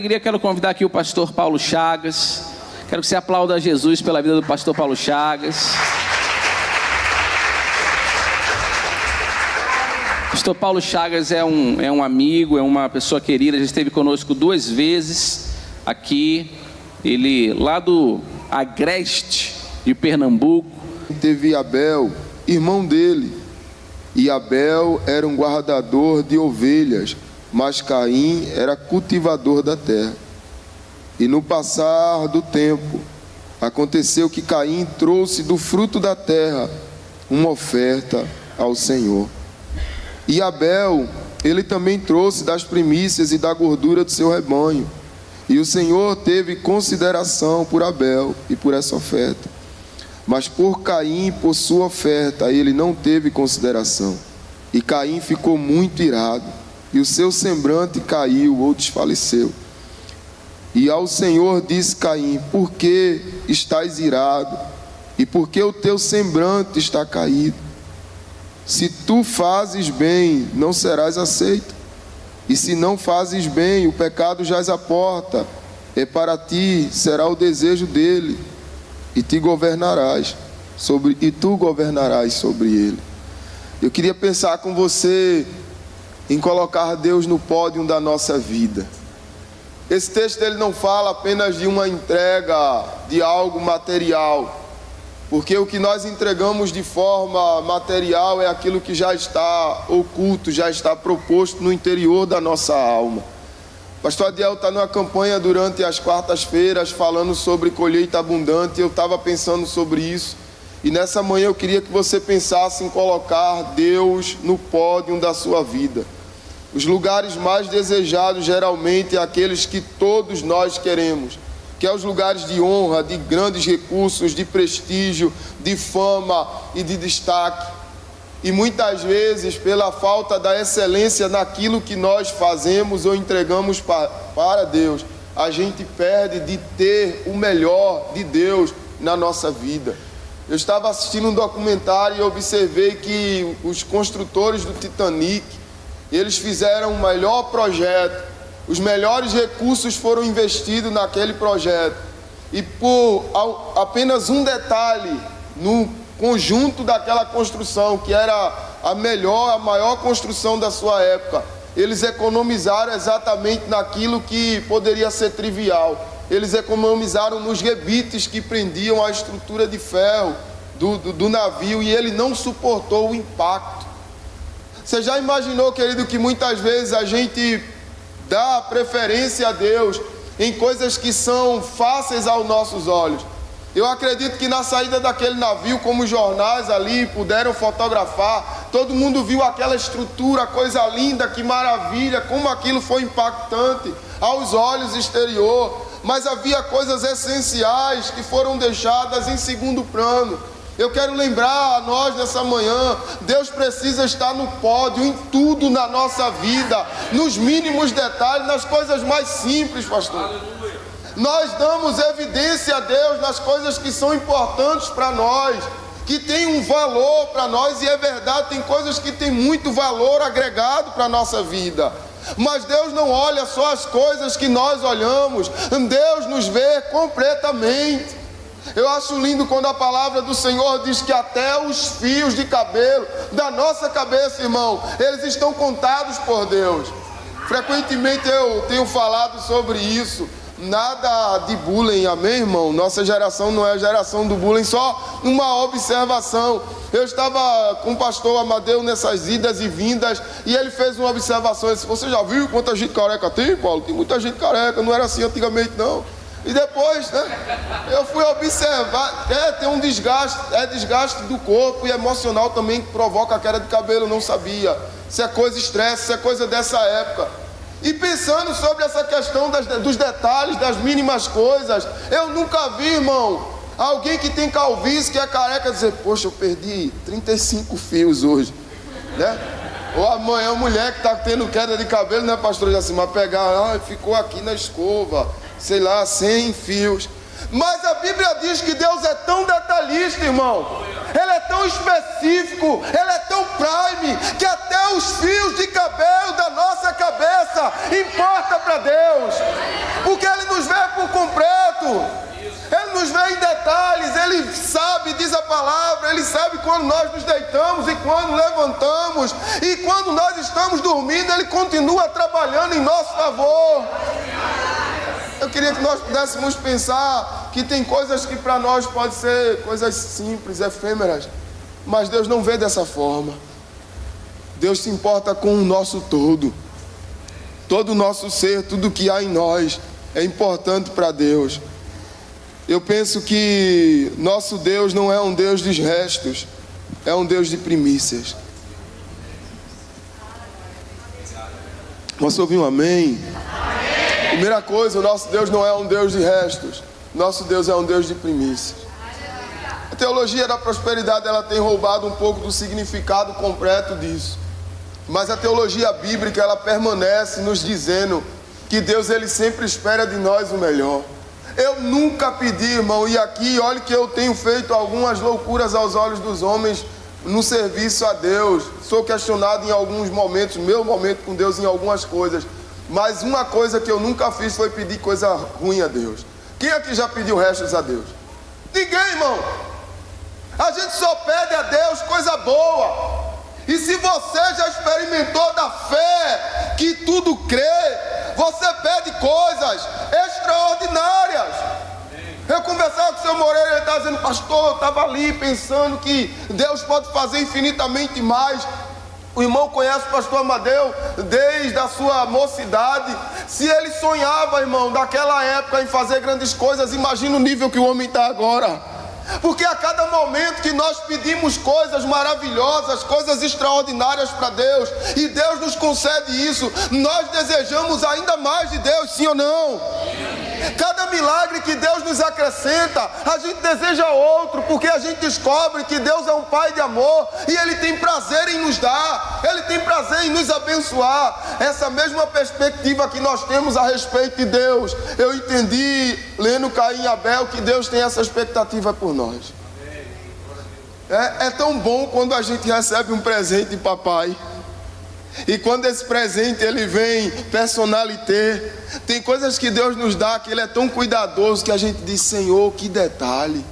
Quero convidar aqui o pastor Paulo Chagas. Quero que você aplauda Jesus pela vida do pastor Paulo Chagas. Pastor Paulo Chagas é um amigo, é uma pessoa querida, já esteve conosco 2 vezes aqui. Ele lá do Agreste de Pernambuco. Teve Abel, irmão dele, e Abel era um guardador de ovelhas, mas Caim era cultivador da terra. E no passar do tempo, aconteceu que Caim trouxe do fruto da terra uma oferta ao Senhor. E Abel, ele também trouxe das primícias e da gordura do seu rebanho. E o Senhor teve consideração por Abel e por essa oferta. Mas por Caim, por sua oferta, ele não teve consideração. E Caim ficou muito irado. E o seu semblante caiu ou desfaleceu. E ao Senhor disse Caim: por que estás irado? E por que o teu semblante está caído? Se tu fazes bem, não serás aceito. E se não fazes bem, o pecado jaz à porta. E para ti será o desejo dele. E tu governarás sobre ele. Eu queria pensar com você em colocar Deus no pódio da nossa vida. Esse texto ele não fala apenas de uma entrega de algo material, porque o que nós entregamos de forma material é aquilo que já está oculto, já está proposto no interior da nossa alma. O pastor Adiel está numa campanha durante as quartas-feiras falando sobre colheita abundante. Eu estava pensando sobre isso, e nessa manhã eu queria que você pensasse em colocar Deus no pódio da sua vida. Os lugares mais desejados geralmente é aqueles que todos nós queremos, que é os lugares de honra, de grandes recursos, de prestígio, de fama e de destaque. E muitas vezes, pela falta da excelência naquilo que nós fazemos ou entregamos para Deus, a gente perde de ter o melhor de Deus na nossa vida. Eu estava assistindo um documentário e observei que os construtores do Titanic, eles fizeram o melhor projeto, os melhores recursos foram investidos naquele projeto, e por apenas um detalhe no conjunto daquela construção, que era a maior construção da sua época, eles economizaram exatamente naquilo que poderia ser trivial. Eles economizaram nos rebites que prendiam a estrutura de ferro do navio, e ele não suportou o impacto. Você já imaginou, querido, que muitas vezes a gente dá preferência a Deus em coisas que são fáceis aos nossos olhos? Eu acredito que na saída daquele navio, como os jornais ali puderam fotografar, todo mundo viu aquela estrutura, coisa linda, que maravilha, como aquilo foi impactante aos olhos exterior. Mas havia coisas essenciais que foram deixadas em segundo plano. Eu quero lembrar a nós nessa manhã, Deus precisa estar no pódio em tudo na nossa vida, nos mínimos detalhes, nas coisas mais simples, pastor. Aleluia. Nós damos evidência a Deus nas coisas que são importantes para nós, que tem um valor para nós, e é verdade, tem coisas que tem muito valor agregado para a nossa vida. Mas Deus não olha só as coisas que nós olhamos, Deus nos vê completamente. Eu acho lindo quando a palavra do Senhor diz que até os fios de cabelo da nossa cabeça, irmão, eles estão contados por Deus. Frequentemente eu tenho falado sobre isso. Nada de bullying, amém, irmão? Nossa geração não é a geração do bullying, só uma observação. Eu estava com o pastor Amadeu nessas idas e vindas, e ele fez uma observação. Ele disse: você já viu quanta gente careca tem, Paulo? Tem muita gente careca, não era assim antigamente, não. E depois, eu fui observar, tem um desgaste, desgaste do corpo e emocional também, que provoca a queda de cabelo. Eu não sabia. Isso é coisa estresse, isso é coisa dessa época. E pensando sobre essa questão dos detalhes, das mínimas coisas, eu nunca vi, irmão, alguém que tem calvície, que é careca, dizer: poxa, eu perdi 35 fios hoje, né? Ou amanhã a mulher que está tendo queda de cabelo, né, pastor, assim, mas pegar, ficou aqui na escova, sei lá, 100 fios. Mas a Bíblia diz que Deus é tão detalhista, irmão. Ele é tão específico, Ele é tão prime, que até os fios de cabelo da nossa cabeça coisa importa para Deus, porque Ele nos vê por completo. Ele nos vê em detalhes, Ele sabe, diz a palavra, Ele sabe quando nós nos deitamos e quando levantamos. E quando nós estamos dormindo, Ele continua trabalhando em nosso favor. Eu queria que nós pudéssemos pensar que tem coisas que para nós podem ser coisas simples, efêmeras, mas Deus não vê dessa forma. Deus se importa com o nosso todo. Todo o nosso ser, tudo que há em nós é importante para Deus. Eu penso que nosso Deus não é um Deus dos restos, é um Deus de primícias. Posso ouvir um amém? Amém. Primeira coisa, o nosso Deus não é um Deus de restos, nosso Deus é um Deus de primícias. A teologia da prosperidade, ela tem roubado um pouco do significado completo disso. Mas a teologia bíblica, ela permanece nos dizendo que Deus, Ele sempre espera de nós o melhor. Eu nunca pedi, irmão, e aqui, olha que eu tenho feito algumas loucuras aos olhos dos homens no serviço a Deus. Sou questionado em alguns momentos, meu momento com Deus em algumas coisas. Mas uma coisa que eu nunca fiz foi pedir coisa ruim a Deus. Quem aqui já pediu restos a Deus? Ninguém, irmão. A gente só pede a Deus coisa boa. E se você já experimentou da fé, que tudo crê, você pede coisas extraordinárias. Eu conversava com o seu Moreira, ele estava dizendo, pastor, eu estava ali pensando que Deus pode fazer infinitamente mais. O irmão conhece o pastor Amadeu desde a sua mocidade. Se ele sonhava, irmão, daquela época em fazer grandes coisas, imagina o nível que o homem está agora. Porque a cada momento que nós pedimos coisas maravilhosas, coisas extraordinárias para Deus, e Deus nos concede isso, nós desejamos ainda mais de Deus, sim ou não? Cada milagre que Deus nos acrescenta, a gente deseja outro, porque a gente descobre que Deus é um Pai de amor, e Ele tem prazer em nos dar, Ele tem prazer em nos abençoar. Essa mesma perspectiva que nós temos a respeito de Deus, eu entendi, lendo Caim e Abel, que Deus tem essa expectativa por nós. É tão bom quando a gente recebe um presente de papai. E quando esse presente ele vem personalité, tem coisas que Deus nos dá que Ele é tão cuidadoso que a gente diz, Senhor, que detalhe,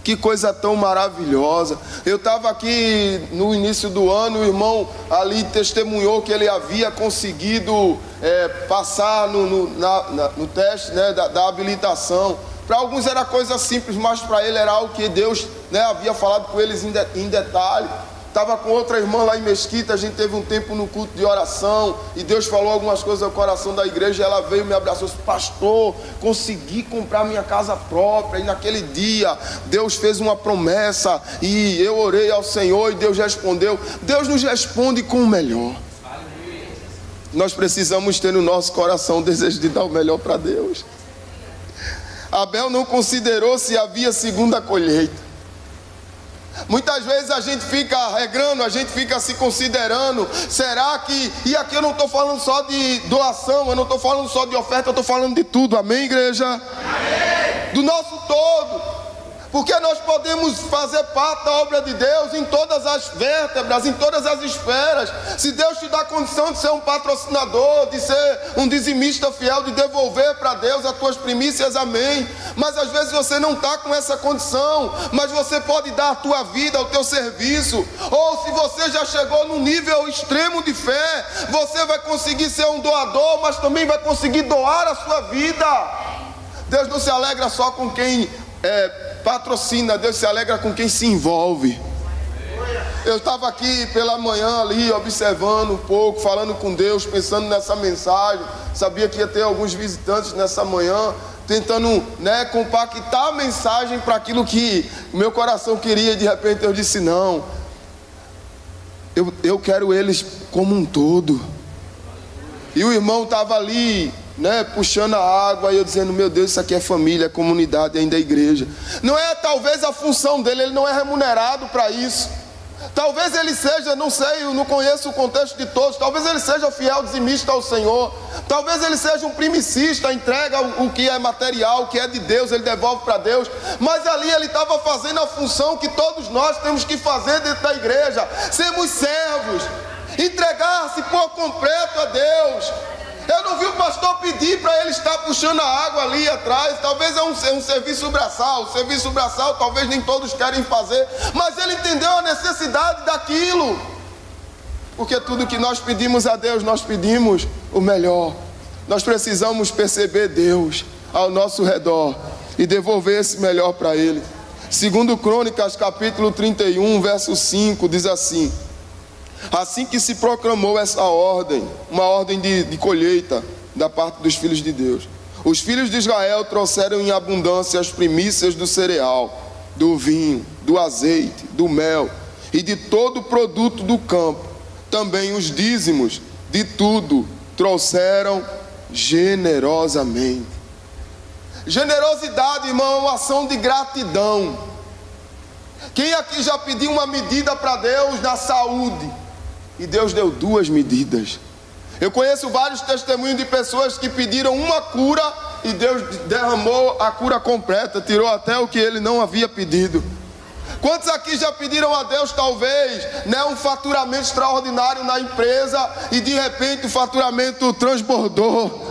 que coisa tão maravilhosa. Eu estava aqui no início do ano, o irmão ali testemunhou que ele havia conseguido passar no teste, né, da habilitação. Para alguns era coisa simples, mas para ele era algo que Deus, né, havia falado com eles em detalhe. Estava com outra irmã lá em Mesquita, a gente teve um tempo no culto de oração, e Deus falou algumas coisas ao coração da igreja, e ela veio e me abraçou, disse, pastor, consegui comprar minha casa própria, e naquele dia, Deus fez uma promessa, e eu orei ao Senhor, e Deus respondeu. Deus nos responde com o melhor. Nós precisamos ter no nosso coração o desejo de dar o melhor para Deus. Abel não considerou se havia segunda colheita. Muitas vezes a gente fica regrando, a gente fica se considerando, será que... E aqui eu não estou falando só de doação, eu não estou falando só de oferta, eu estou falando de tudo, amém, igreja? Amém. Do nosso todo. Porque nós podemos fazer parte da obra de Deus em todas as vértebras, em todas as esferas. Se Deus te dá condição de ser um patrocinador, de ser um dizimista fiel, de devolver para Deus as tuas primícias, amém. Mas às vezes você não está com essa condição, mas você pode dar a tua vida, o teu serviço. Ou se você já chegou num nível extremo de fé, você vai conseguir ser um doador, mas também vai conseguir doar a sua vida. Deus não se alegra só com quem patrocina, Deus se alegra com quem se envolve. Eu estava aqui pela manhã ali, observando um pouco, falando com Deus, pensando nessa mensagem. Sabia que ia ter alguns visitantes nessa manhã, tentando, né, compactar a mensagem para aquilo que meu coração queria. E de repente eu disse, não, eu quero eles como um todo. E o irmão estava ali, né, puxando a água, e eu dizendo, meu Deus, isso aqui é família, é comunidade, ainda é igreja. Não é talvez a função dele, ele não é remunerado para isso. Talvez ele seja, não sei, eu não conheço o contexto de todos, talvez ele seja fiel dizimista ao Senhor, talvez ele seja um primicista, entrega o que é material, o que é de Deus, ele devolve para Deus. Mas ali ele estava fazendo a função que todos nós temos que fazer dentro da igreja, sermos servos, entregar-se por completo a Deus. Eu não vi o pastor pedir para ele estar puxando a água ali atrás. Talvez é um serviço braçal. O serviço braçal talvez nem todos querem fazer, mas ele entendeu a necessidade daquilo. Porque tudo que nós pedimos a Deus, nós pedimos o melhor. Nós precisamos perceber Deus ao nosso redor e devolver esse melhor para Ele. Segundo Crônicas, capítulo 31, verso 5, diz assim: assim que se proclamou essa ordem, uma ordem de colheita da parte dos filhos de Deus, os filhos de Israel trouxeram em abundância as primícias do cereal, do vinho, do azeite, do mel e de todo o produto do campo. Também os dízimos de tudo trouxeram generosamente. Generosidade, irmão, é uma ação de gratidão. Quem aqui já pediu uma medida para Deus na saúde? E Deus deu 2 medidas. Eu conheço vários testemunhos de pessoas que pediram uma cura e Deus derramou a cura completa, tirou até o que ele não havia pedido. Quantos aqui já pediram a Deus, talvez, um faturamento extraordinário na empresa e de repente o faturamento transbordou?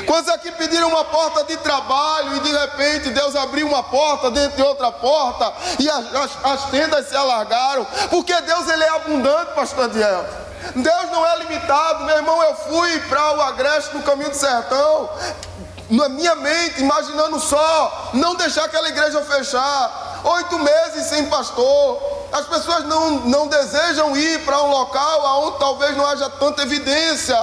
Quantos aqui pediram uma porta de trabalho e de repente Deus abriu uma porta dentro de outra porta e as tendas se alargaram? Porque Deus, ele é abundante, pastor Adiel. Deus não é limitado. Meu irmão, eu fui para o Agreste, no Caminho do Sertão, na minha mente, imaginando só não deixar aquela igreja fechar. 8 meses sem pastor. As pessoas não desejam ir para um local onde talvez não haja tanta evidência.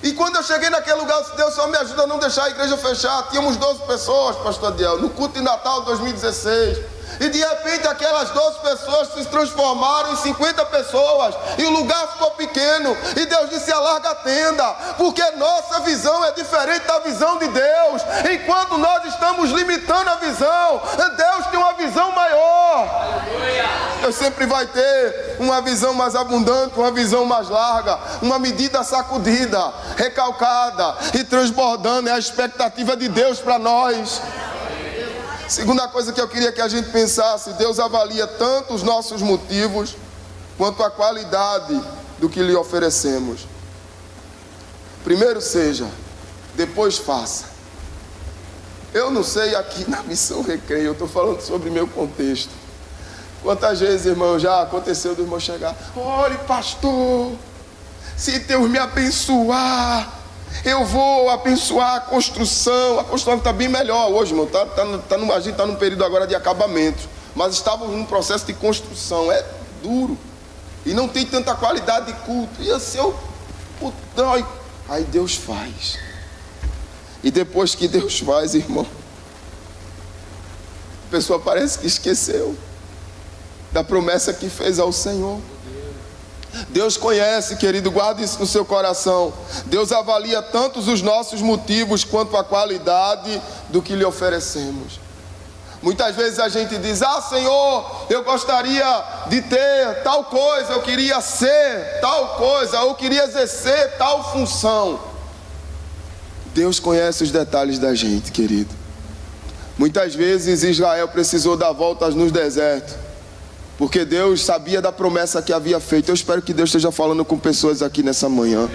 E quando eu cheguei naquele lugar, eu disse: Deus, só me ajuda a não deixar a igreja fechar. Tínhamos 12 pessoas, pastor Adiel, no culto de Natal de 2016. E de repente aquelas 12 pessoas se transformaram em 50 pessoas. E o lugar ficou pequeno. E Deus disse: alarga a tenda. Porque nossa visão é diferente da visão de Deus. Enquanto nós estamos limitando a visão, Deus tem uma visão maior. Deus sempre vai ter uma visão mais abundante, uma visão mais larga, uma medida sacudida, recalcada e transbordando. É a expectativa de Deus para nós. Segunda coisa que eu queria que a gente pensasse: Deus avalia tanto os nossos motivos quanto a qualidade do que lhe oferecemos. Primeiro seja, depois faça. Eu não sei aqui na Missão Recreio, eu estou falando sobre meu contexto. Quantas vezes, irmão, já aconteceu do irmão chegar: olhe, pastor, se Deus me abençoar, eu vou abençoar a construção está bem melhor hoje, irmão. A gente está num período agora de acabamento, mas estávamos num processo de construção. É duro e não tem tanta qualidade de culto. E assim, aí Deus faz. E depois que Deus faz, irmão, a pessoa parece que esqueceu da promessa que fez ao Senhor. Deus conhece, querido, guarde isso no seu coração. Deus avalia tanto os nossos motivos quanto a qualidade do que lhe oferecemos. Muitas vezes a gente diz: ah, Senhor, eu gostaria de ter tal coisa, eu queria ser tal coisa, eu queria exercer tal função. Deus conhece os detalhes da gente, querido. Muitas vezes Israel precisou dar voltas nos desertos, porque Deus sabia da promessa que havia feito. Eu espero que Deus esteja falando com pessoas aqui nessa manhã.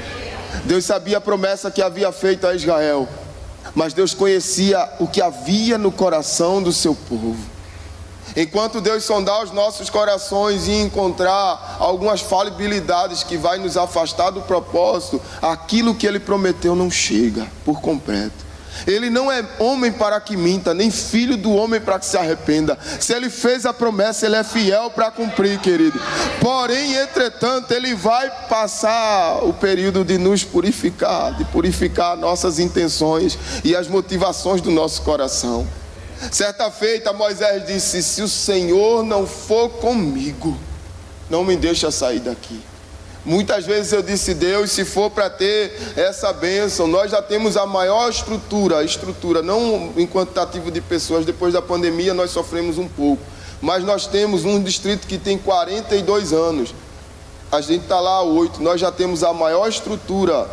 Deus sabia a promessa que havia feito a Israel, mas Deus conhecia o que havia no coração do seu povo. Enquanto Deus sondar os nossos corações e encontrar algumas falibilidades que vai nos afastar do propósito, aquilo que Ele prometeu não chega por completo. Ele não é homem para que minta, nem filho do homem para que se arrependa. Se Ele fez a promessa, Ele é fiel para cumprir, querido. Porém, entretanto, Ele vai passar o período de nos purificar, de purificar nossas intenções e as motivações do nosso coração. Certa feita, Moisés disse: se o Senhor não for comigo, não me deixa sair daqui. Muitas vezes eu disse: Deus, se for para ter essa bênção, nós já temos a maior estrutura, não em quantitativo de pessoas. Depois da pandemia nós sofremos um pouco, mas nós temos um distrito que tem 42 anos, a gente está lá há 8, nós já temos a maior estrutura,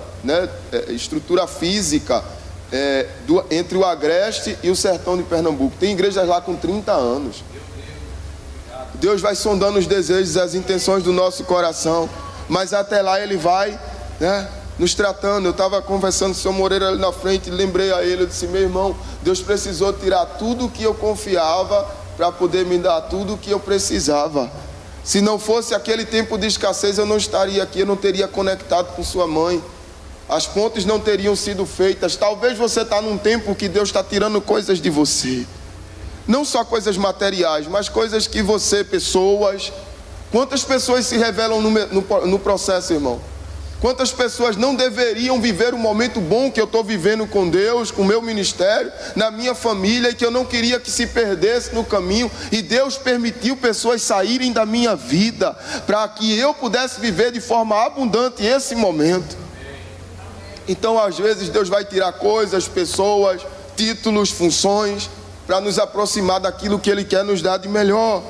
estrutura física, entre o Agreste e o Sertão de Pernambuco. Tem igrejas lá com 30 anos. Deus vai sondando os desejos e as intenções do nosso coração, mas até lá Ele vai nos tratando. Eu estava conversando com o senhor Moreira ali na frente, lembrei a ele, eu disse: meu irmão, Deus precisou tirar tudo o que eu confiava para poder me dar tudo o que eu precisava. Se não fosse aquele tempo de escassez, eu não estaria aqui, eu não teria conectado com sua mãe. As pontes não teriam sido feitas. Talvez você está num tempo que Deus está tirando coisas de você. Não só coisas materiais, mas coisas que você, pessoas... Quantas pessoas se revelam no processo, irmão? Quantas pessoas não deveriam viver o momento bom que eu estou vivendo com Deus, com o meu ministério, na minha família, e que eu não queria que se perdesse no caminho, e Deus permitiu pessoas saírem da minha vida, para que eu pudesse viver de forma abundante esse momento. Então, às vezes, Deus vai tirar coisas, pessoas, títulos, funções, para nos aproximar daquilo que Ele quer nos dar de melhor.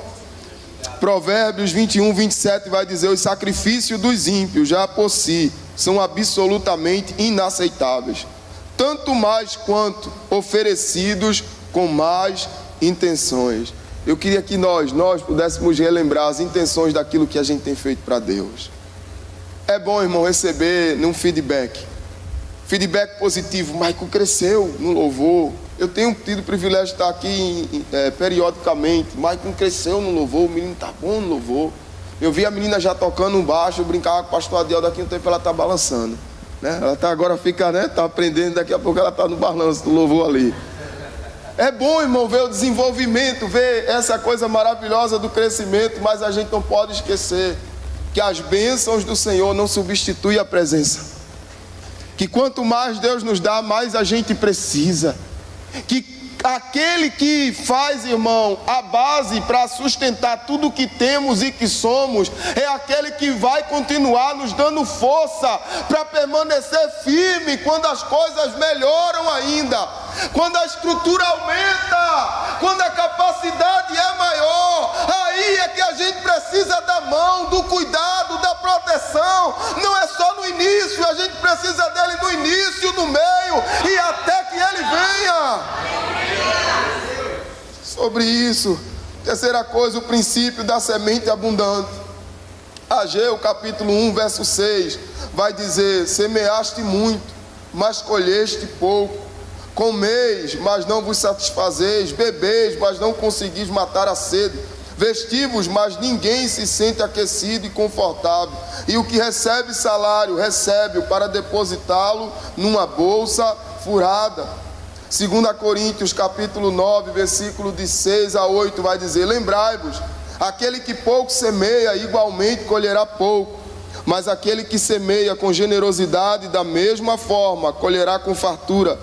Provérbios 21, 27 vai dizer: os sacrifícios dos ímpios já por si são absolutamente inaceitáveis, tanto mais quanto oferecidos com más intenções. Eu queria que nós pudéssemos relembrar as intenções daquilo que a gente tem feito para Deus. É bom, irmão, receber um feedback positivo. Michael cresceu no louvor. Eu tenho tido o privilégio de estar aqui periodicamente. Michael cresceu no louvor, o menino está bom no louvor. Eu vi a menina já tocando um baixo, eu brincava com o pastor Adiel, daqui a um tempo ela está balançando, né? Ela está agora, está aprendendo, daqui a pouco ela está no balanço do louvor ali. É bom, irmão, ver o desenvolvimento, ver essa coisa maravilhosa do crescimento, mas a gente não pode esquecer que as bênçãos do Senhor não substituem a presença. Que quanto mais Deus nos dá, mais a gente precisa. Que aquele que faz, irmão, a base para sustentar tudo que temos e que somos, é aquele que vai continuar nos dando força para permanecer firme quando as coisas melhoram ainda, quando a estrutura aumenta, quando a capacidade é maior. Aí é que a gente precisa da mão, do cuidado, da proteção. Não é só no início, a gente precisa dele no início, no meio e até que ele venha. Sobre isso, terceira coisa, o princípio da semente abundante. Ageu capítulo 1, verso 6 vai dizer: semeaste muito, mas colheste pouco. Comeis, mas não vos satisfazeis. Bebeis, mas não conseguis matar a sede. Vestivos, mas ninguém se sente aquecido e confortável. E o que recebe salário, recebe-o para depositá-lo numa bolsa furada. 2 Coríntios capítulo 9, versículo de 6 a 8 vai dizer: lembrai-vos, aquele que pouco semeia, igualmente colherá pouco. Mas aquele que semeia com generosidade, da mesma forma, colherá com fartura.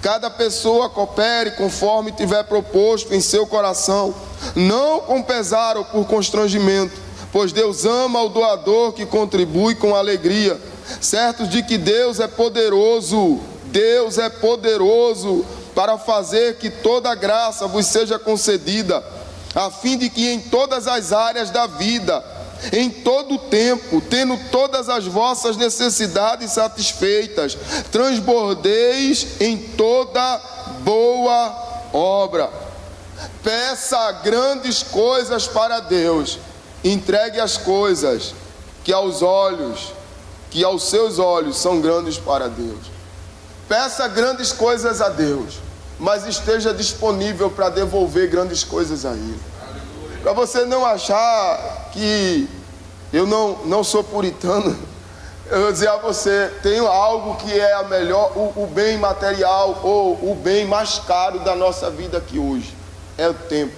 Cada pessoa coopere conforme tiver proposto em seu coração, não com pesar ou por constrangimento, pois Deus ama o doador que contribui com alegria, certos de que Deus é poderoso para fazer que toda graça vos seja concedida, a fim de que em todas as áreas da vida, em todo o tempo, tendo todas as vossas necessidades satisfeitas, transbordeis em toda boa obra. Peça grandes coisas para Deus, entregue as coisas que aos seus olhos são grandes para Deus. Peça grandes coisas a Deus, mas esteja disponível para devolver grandes coisas a Ele. Para você não achar que eu não sou puritano, eu vou dizer a você: tenho algo que é a melhor, o bem material ou o bem mais caro da nossa vida aqui hoje, é o tempo.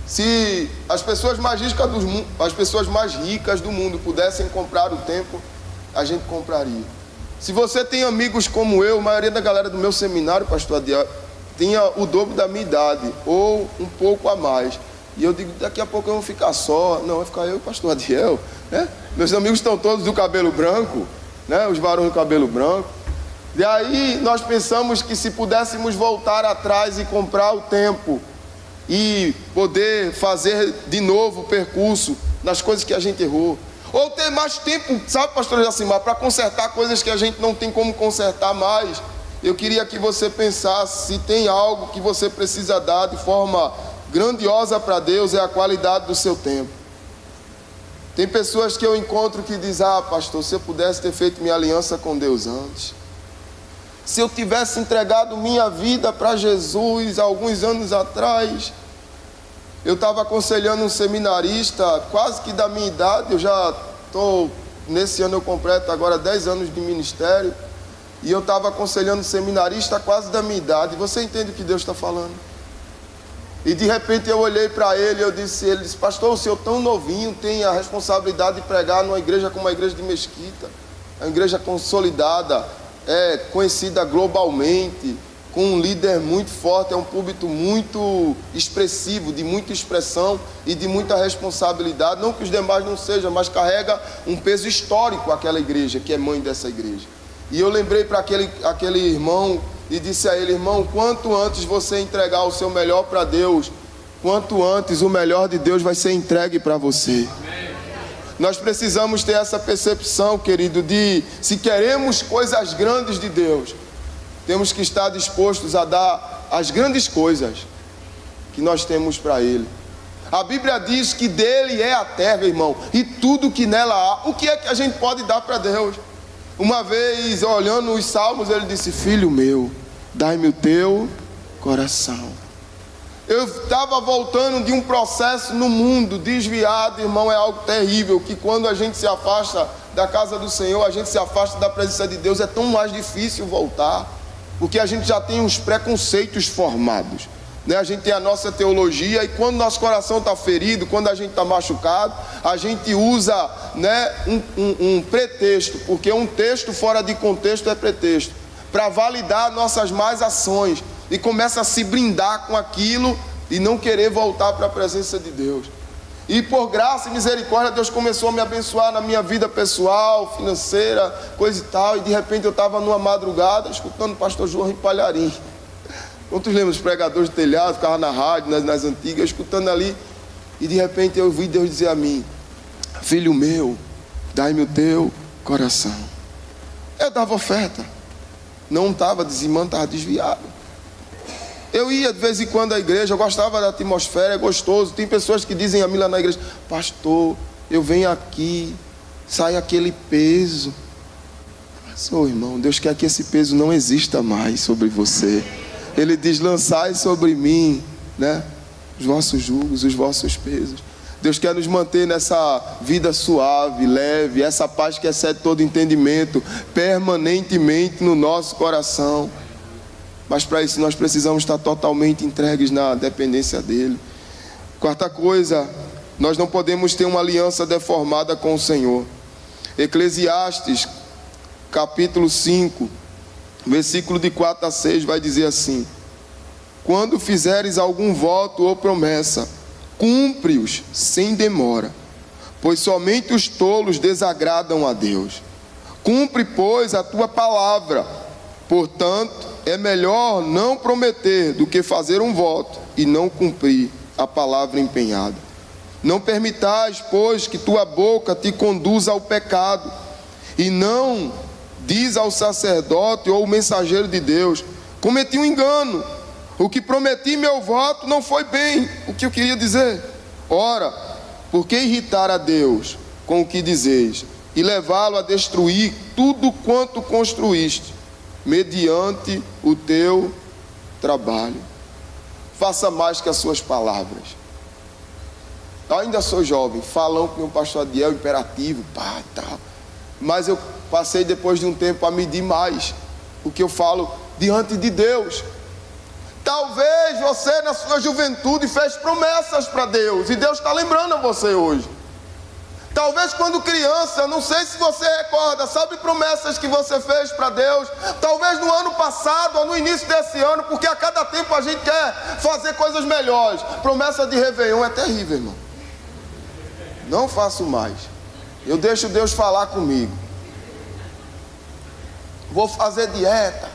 Se as pessoas mais ricas do mundo pudessem comprar o tempo, a gente compraria. Se você tem amigos como eu, a maioria da galera do meu seminário, pastor Adiel, tinha o dobro da minha idade, ou um pouco a mais. E eu digo: daqui a pouco eu vou ficar só. Não, vai ficar eu e o pastor Adiel, né? Meus amigos estão todos do cabelo branco, né? Os varões do cabelo branco. E aí nós pensamos que se pudéssemos voltar atrás e comprar o tempo e poder fazer de novo o percurso nas coisas que a gente errou, ou ter mais tempo, sabe, pastor Jacimar, para consertar coisas que a gente não tem como consertar mais. Eu queria que você pensasse, se tem algo que você precisa dar de forma grandiosa para Deus, é a qualidade do seu tempo. Tem pessoas que eu encontro que dizem: ah, pastor, se eu pudesse ter feito minha aliança com Deus antes, se eu tivesse entregado minha vida para Jesus há alguns anos atrás. Eu estava aconselhando um seminarista, quase que da minha idade, eu já estou, nesse ano eu completo agora 10 anos de ministério, e eu estava aconselhando um seminarista quase da minha idade. Você entende o que Deus está falando? E de repente eu olhei para ele, ele disse: pastor, o senhor tão novinho tem a responsabilidade de pregar numa igreja como a igreja de Mesquita, a igreja consolidada, conhecida globalmente, com um líder muito forte, é um púlpito muito expressivo, de muita expressão e de muita responsabilidade. Não que os demais não sejam, mas carrega um peso histórico aquela igreja, que é mãe dessa igreja. E eu lembrei para aquele irmão e disse a ele: irmão, quanto antes você entregar o seu melhor para Deus, quanto antes o melhor de Deus vai ser entregue para você. Amém. Nós precisamos ter essa percepção, querido, de se queremos coisas grandes de Deus, temos que estar dispostos a dar as grandes coisas que nós temos para Ele. A Bíblia diz que dele é a terra, irmão, e tudo que nela há. O que é que a gente pode dar para Deus? Uma vez, olhando os salmos, ele disse: filho meu, dai-me o teu coração. Eu estava voltando de um processo no mundo, desviado, irmão, é algo terrível, que quando a gente se afasta da casa do Senhor, a gente se afasta da presença de Deus, é tão mais difícil voltar, porque a gente já tem uns preconceitos formados, né? A gente tem a nossa teologia, e quando nosso coração está ferido, quando a gente está machucado, a gente usa, né, um pretexto, porque um texto fora de contexto é pretexto, para validar nossas más ações, e começa a se brindar com aquilo e não querer voltar para a presença de Deus. E por graça e misericórdia, Deus começou a me abençoar na minha vida pessoal, financeira, coisa e tal. E de repente eu estava numa madrugada escutando o pastor João Palharim. Quantos lembram dos pregadores de telhado? Ficava na rádio, nas antigas, escutando ali. E de repente eu ouvi Deus dizer a mim: filho meu, dai-me o teu coração. Eu dava oferta, não estava dizimando, estava desviado. Eu ia de vez em quando à igreja, eu gostava da atmosfera, é gostoso. Tem pessoas que dizem a mim lá na igreja: pastor, eu venho aqui, sai aquele peso. Mas, irmão, Deus quer que esse peso não exista mais sobre você. Ele diz: lançai sobre mim, né, os vossos jugos, os vossos pesos. Deus quer nos manter nessa vida suave, leve, essa paz que excede todo entendimento, permanentemente no nosso coração. Mas para isso nós precisamos estar totalmente entregues na dependência dEle. Quarta coisa, nós não podemos ter uma aliança deformada com o Senhor. Eclesiastes, capítulo 5, versículo de 4 a 6, vai dizer assim: quando fizeres algum voto ou promessa, cumpre-os sem demora, pois somente os tolos desagradam a Deus. Cumpre, pois, a tua palavra. Portanto, é melhor não prometer do que fazer um voto e não cumprir a palavra empenhada. Não permitais, pois, que tua boca te conduza ao pecado, e não diz ao sacerdote ou ao mensageiro de Deus: cometi um engano, o que prometi meu voto não foi bem o que eu queria dizer. Ora, por que irritar a Deus com o que dizeis e levá-lo a destruir tudo quanto construíste mediante o teu trabalho? Faça mais que as suas palavras. Eu ainda sou jovem, falam com o pastor Adiel, imperativo, pá, tal. Mas eu passei depois de um tempo a medir mais o que eu falo diante de Deus. Talvez você na sua juventude fez promessas para Deus, e Deus está lembrando a você hoje. Talvez quando criança, não sei se você recorda, sabe promessas que você fez para Deus? Talvez no ano passado ou no início desse ano, porque a cada tempo a gente quer fazer coisas melhores. Promessa de Réveillon é terrível, irmão. Não faço mais. Eu deixo Deus falar comigo. Vou fazer dieta,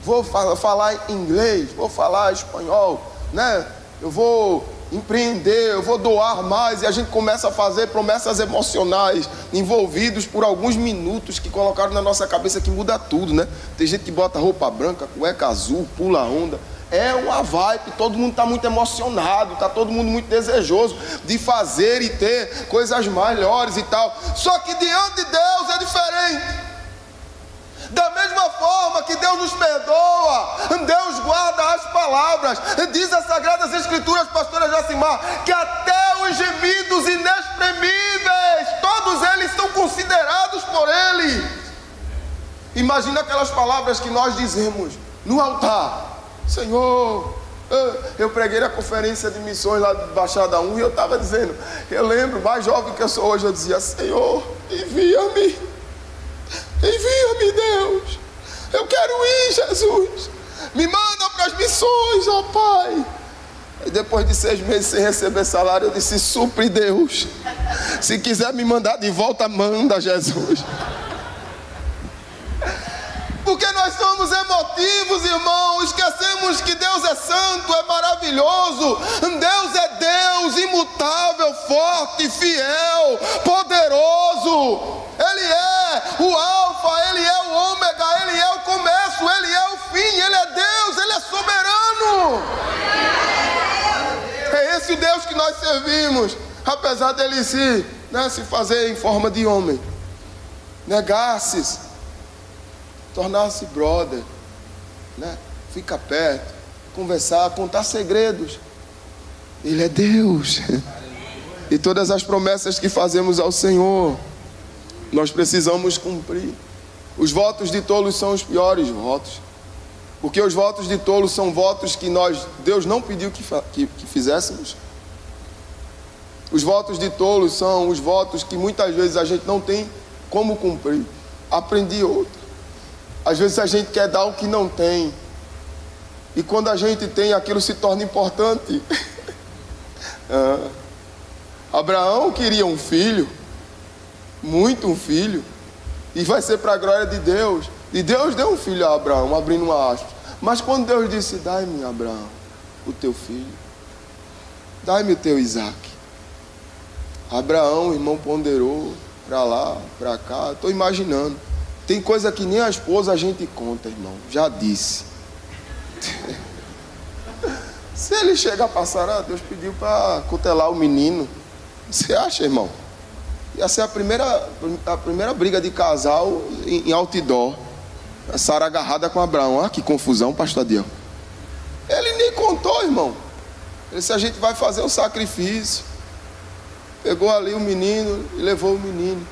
vou falar inglês, vou falar espanhol, né? Eu vou empreender, eu vou doar mais, e a gente começa a fazer promessas emocionais, envolvidos por alguns minutos que colocaram na nossa cabeça, que muda tudo, né? Tem gente que bota roupa branca, cueca azul, pula onda. é uma vibe, todo mundo está muito emocionado, está todo mundo muito desejoso de fazer e ter coisas melhores e tal. Só que diante de Deus é diferente. Da mesma forma que Deus nos perdoa, Deus guarda as palavras. Diz as Sagradas Escrituras, pastora Jacimar, que até os gemidos inexprimíveis, todos eles são considerados por Ele. Imagina aquelas palavras que nós dizemos no altar. Senhor, eu preguei na conferência de missões lá de Baixada 1 e eu estava dizendo, eu lembro, mais jovem que eu sou hoje, eu dizia, Senhor, envia-me, Deus, eu quero ir, Jesus, me manda para as missões, ó Pai. E depois de 6 meses sem receber salário, eu disse, supre Deus, se quiser me mandar de volta, manda, Jesus. Porque nós somos emotivos, irmão. Esquecemos que Deus é santo, é maravilhoso. Deus é Deus, imutável, forte, fiel, poderoso. Ele é o alfa, Ele é o ômega, Ele é o começo, Ele é o fim. Ele é Deus, Ele é soberano. É esse o Deus que nós servimos. Apesar dele se fazer em forma de homem, negar-se, tornar-se brother, ficar perto, conversar, contar segredos. Ele é Deus. E todas as promessas que fazemos ao Senhor, nós precisamos cumprir. Os votos de tolos são os piores votos, porque os votos de tolos são votos que Deus não pediu que fizéssemos. Os votos de tolos são os votos que muitas vezes a gente não tem como cumprir. Aprendi outro. Às vezes a gente quer dar o que não tem, e quando a gente tem, aquilo se torna importante. Abraão queria um filho, muito um filho, e vai ser para a glória de Deus. E Deus deu um filho a Abraão, abrindo uma aspas. Mas quando Deus disse, dai-me, Abraão, o teu filho, dai-me o teu Isaac. Abraão, irmão, ponderou para lá, para cá. Estou imaginando. Tem coisa que nem a esposa a gente conta, irmão. Já disse. Se ele chega a passar, Deus pediu para cutelar o menino. Você acha, irmão? Ia ser a primeira briga de casal em outdoor. A Sara agarrada com Abraão. Ah, que confusão, pastor Adiel. Ele nem contou, irmão. Ele disse, a gente vai fazer um sacrifício. Pegou ali o menino e levou o menino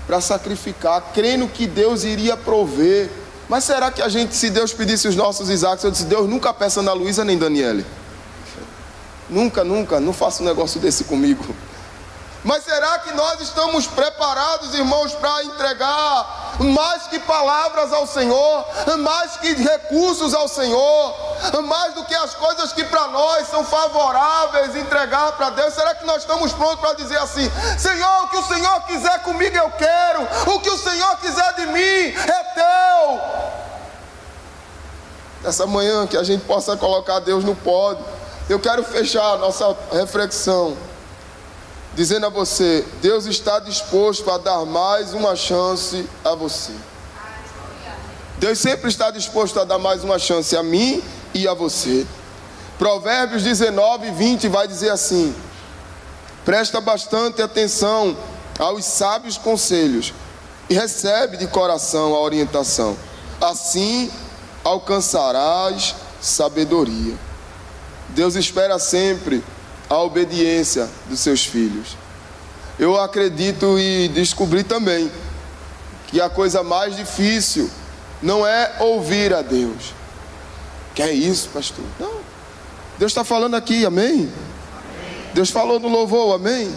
para sacrificar, crendo que Deus iria prover. Mas será que a gente, se Deus pedisse os nossos Isaacos, eu disse, Deus, nunca peça Ana Luísa nem Daniele. Nunca, não faça um negócio desse comigo. Mas será que nós estamos preparados, irmãos, para entregar mais que palavras ao Senhor, mais que recursos ao Senhor, mais do que as coisas que para nós são favoráveis, entregar para Deus? Será que nós estamos prontos para dizer assim, Senhor, o que o Senhor quiser comigo eu quero, o que o Senhor quiser de mim é teu? Essa manhã que a gente possa colocar Deus no pódio. Eu quero fechar a nossa reflexão dizendo a você, Deus está disposto a dar mais uma chance a você. Deus sempre está disposto a dar mais uma chance a mim e a você. Provérbios 19:20 vai dizer assim, presta bastante atenção aos sábios conselhos e recebe de coração a orientação. Assim alcançarás sabedoria. Deus espera sempre a obediência dos seus filhos. Eu acredito e descobri também que a coisa mais difícil não é ouvir a Deus. Que é isso, pastor? Não. Deus está falando aqui, amém? Deus falou no louvor, amém?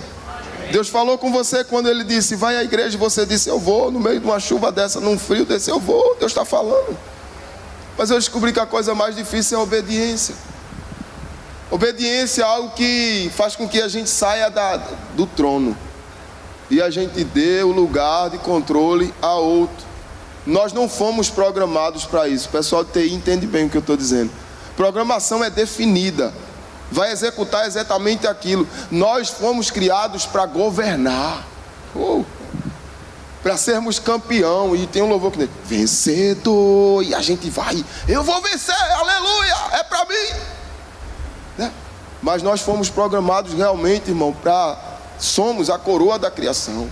Deus falou com você quando Ele disse, vai à igreja, e você disse, eu vou, no meio de uma chuva dessa, num frio desse, eu vou. Deus está falando. Mas eu descobri que a coisa mais difícil é a obediência. Obediência é algo que faz com que a gente saia do trono e a gente dê o lugar de controle a outro. Nós não fomos programados para isso. O pessoal de TI entende bem o que eu estou dizendo. Programação é definida, vai executar exatamente aquilo. Nós fomos criados para governar. para sermos campeão. E tem um louvor que diz: vencedor. E a gente vai, eu vou vencer, aleluia, é para mim, né? Mas nós fomos programados realmente, irmão, somos a coroa da criação.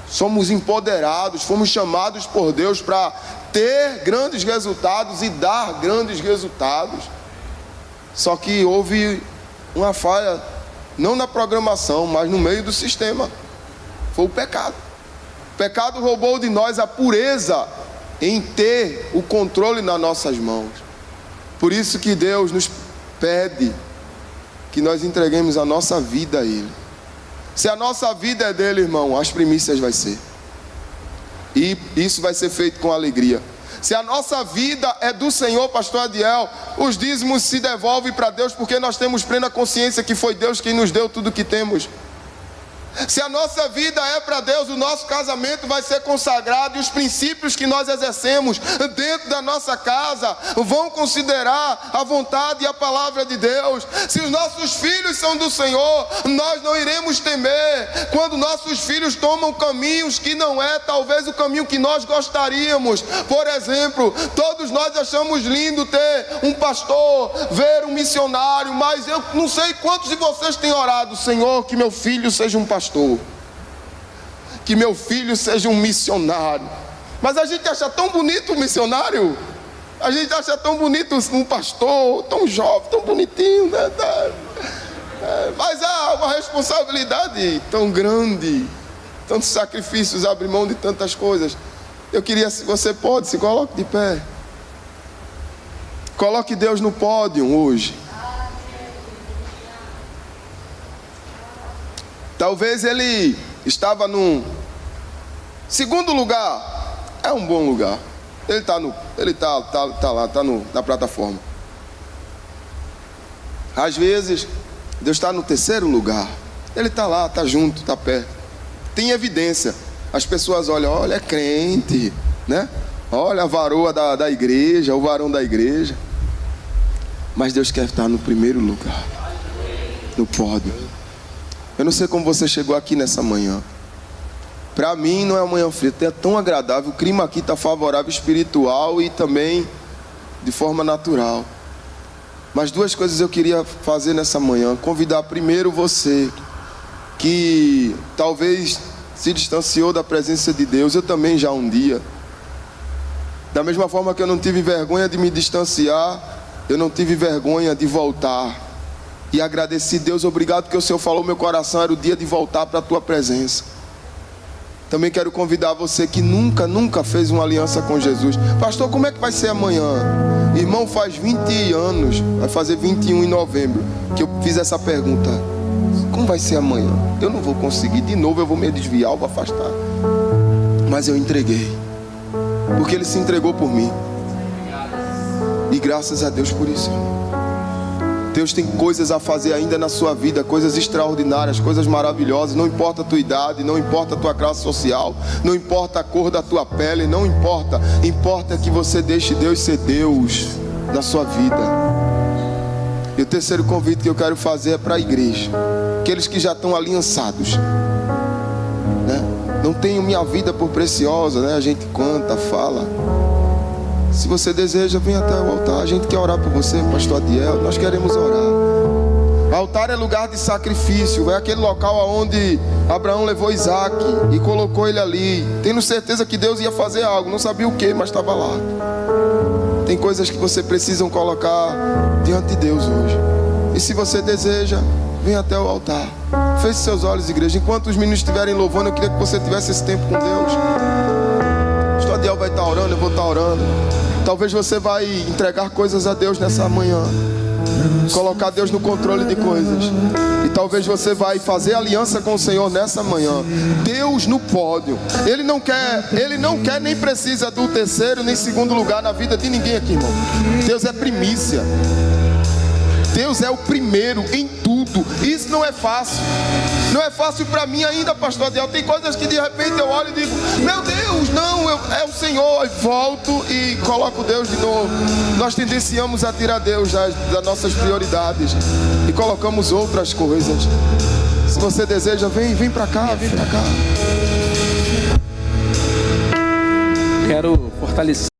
Somos empoderados, fomos chamados por Deus para ter grandes resultados e dar grandes resultados. Só que houve uma falha, não na programação, mas no meio do sistema. Foi o pecado. O pecado roubou de nós a pureza em ter o controle nas nossas mãos. Por isso que Deus nos pede que nós entreguemos a nossa vida a Ele. Se a nossa vida é dele, irmão, as primícias vai ser. E isso vai ser feito com alegria. Se a nossa vida é do Senhor, pastor Adiel, os dízimos se devolvem para Deus, porque nós temos plena consciência que foi Deus quem nos deu tudo que temos. Se a nossa vida é para Deus, o nosso casamento vai ser consagrado, e os princípios que nós exercemos dentro da nossa casa vão considerar a vontade e a palavra de Deus. Se os nossos filhos são do Senhor, nós não iremos temer quando nossos filhos tomam caminhos que não é talvez o caminho que nós gostaríamos. Por exemplo, todos nós achamos lindo ter um pastor, ver um missionário, mas eu não sei quantos de vocês têm orado: Senhor, que meu filho seja um pastor, que meu filho seja um missionário. Mas a gente acha tão bonito um missionário, a gente acha tão bonito um pastor, tão jovem, tão bonitinho, né? Mas há uma responsabilidade tão grande, tantos sacrifícios, abrir mão de tantas coisas. Eu queria, se você pode, se coloque de pé, coloque Deus no pódio hoje. Talvez ele estava num segundo lugar. É um bom lugar. Ele está lá, está na plataforma. Às vezes Deus está no terceiro lugar. Ele está lá, está junto, está perto. Tem evidência. As pessoas olham: olha, é crente, né? Olha a varoa da igreja, o varão da igreja. Mas Deus quer estar no primeiro lugar, no pódio. Eu não sei como você chegou aqui nessa manhã. Para mim não é uma manhã fria, é tão agradável. O clima aqui está favorável, espiritual e também de forma natural. Mas duas coisas eu queria fazer nessa manhã. Convidar primeiro você que talvez se distanciou da presença de Deus. Eu também já um dia. Da mesma forma que eu não tive vergonha de me distanciar, eu não tive vergonha de voltar. E agradeci: Deus, obrigado que o Senhor falou meu coração, era o dia de voltar para a tua presença. Também quero convidar você que nunca fez uma aliança com Jesus. Pastor, como é que vai ser amanhã? Irmão, faz 20 anos, vai fazer 21 em novembro, que eu fiz essa pergunta: como vai ser amanhã? Eu não vou conseguir, de novo eu vou me desviar, eu vou afastar. Mas eu entreguei, porque Ele se entregou por mim. E graças a Deus por isso. Deus tem coisas a fazer ainda na sua vida, coisas extraordinárias, coisas maravilhosas. Não importa a tua idade, não importa a tua classe social, não importa a cor da tua pele, não importa. Importa que você deixe Deus ser Deus na sua vida. E o terceiro convite que eu quero fazer é para a igreja, aqueles que já estão aliançados, né? Não tenho minha vida por preciosa, né? A gente canta, fala. Se você deseja, vem até o altar. A gente quer orar por você, pastor Adiel. Nós queremos orar. O altar é lugar de sacrifício. É aquele local onde Abraão levou Isaac e colocou ele ali, tendo certeza que Deus ia fazer algo. Não sabia o que, mas estava lá. Tem coisas que você precisa colocar diante de Deus hoje. E se você deseja, vem até o altar. Feche seus olhos, igreja. Enquanto os meninos estiverem louvando, eu queria que você tivesse esse tempo com Deus. O pastor Adiel vai estar orando, eu vou estar orando. Talvez você vai entregar coisas a Deus nessa manhã, colocar Deus no controle de coisas. E talvez você vai fazer aliança com o Senhor nessa manhã. Deus no pódio. Ele não quer nem precisa do terceiro nem segundo lugar na vida de ninguém aqui, irmão. Deus é primícia. Deus é o primeiro em tudo. Isso não é fácil. Não é fácil para mim ainda, pastor Adiel. Tem coisas que de repente eu olho e digo: meu Deus, não, é o Senhor. E volto e coloco Deus de novo. Nós tendenciamos a tirar Deus das nossas prioridades e colocamos outras coisas. Se você deseja, vem para cá, vem para cá. quero fortalecer